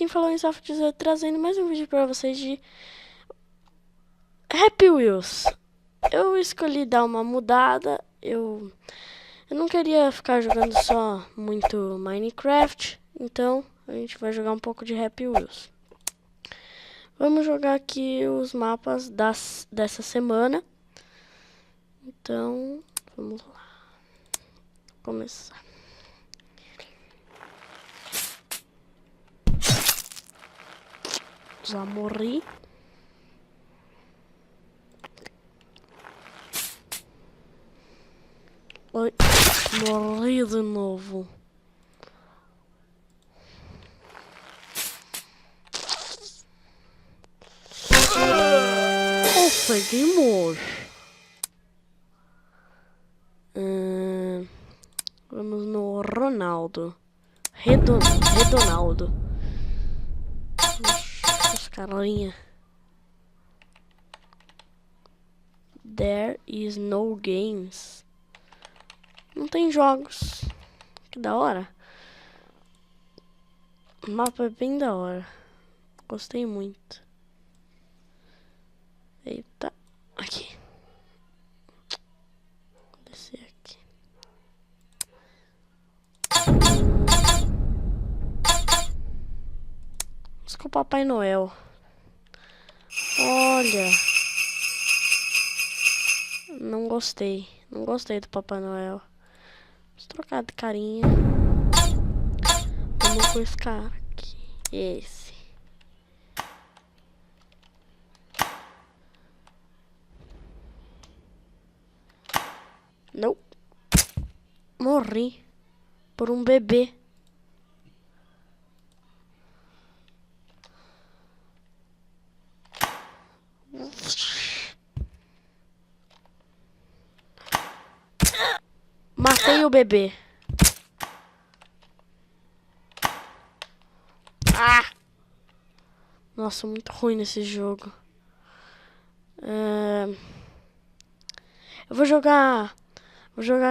quem falou em Soft 18, trazendo mais um vídeo pra vocês de Happy Wheels. Eu escolhi dar uma mudada, eu não queria ficar jogando só muito Minecraft, então a gente vai jogar um pouco de Happy Wheels. Vamos jogar aqui os mapas dessa semana. Então, vamos lá. Começar. Já morri. Oi, morri de novo. Conseguimos. Vamos no Ronaldo. Redonaldo. Os carinha. There is no games. Não tem jogos. Que da hora. O mapa é bem da hora. Gostei muito. Eita. Aqui. Vou descer aqui. Vamos com o Papai Noel. Olha. Não gostei. Não gostei do Papai Noel. Vamos trocar de carinha. Vamos com esse cara aqui. Esse. Não. Morri. Por um bebê. Matei o bebê. Ah! Nossa, muito ruim nesse jogo. Eu vou jogar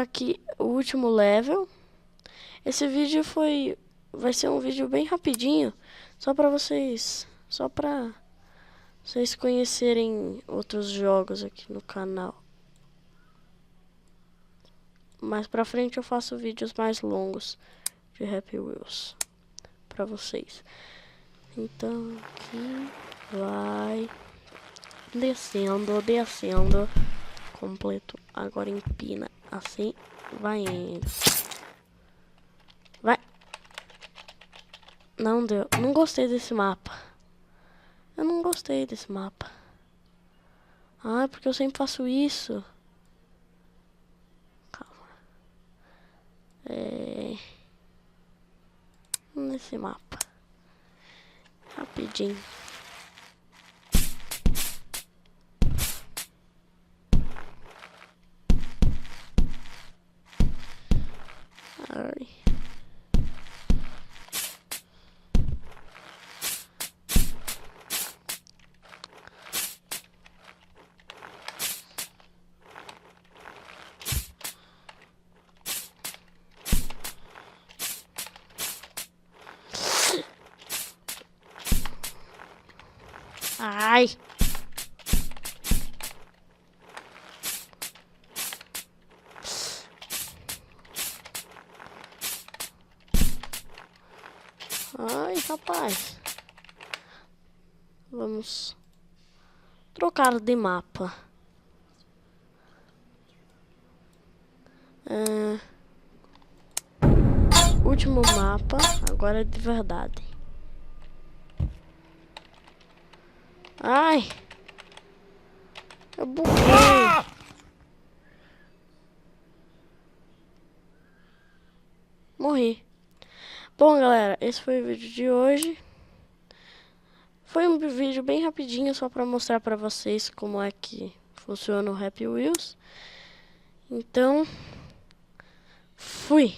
aqui o último level. Esse vídeo vai ser um vídeo bem rapidinho, só pra vocês conhecerem outros jogos aqui no canal. Mais pra frente eu faço vídeos mais longos de Happy Wheels pra vocês. Então aqui vai descendo, descendo. Completo. Agora empina assim. Vai indo. Vai. Não deu. Não gostei desse mapa. Eu não gostei desse mapa. Ah, porque eu sempre faço isso. Calma. Nesse mapa. Rapidinho. Ai. Ai. Ai, rapaz. Vamos trocar de mapa. Último mapa, agora é de verdade. Ai! Eu buguei. Morri. Bom, galera, esse foi o vídeo de hoje. Foi um vídeo bem rapidinho, só pra mostrar pra vocês como é que funciona o Happy Wheels. Então, fui!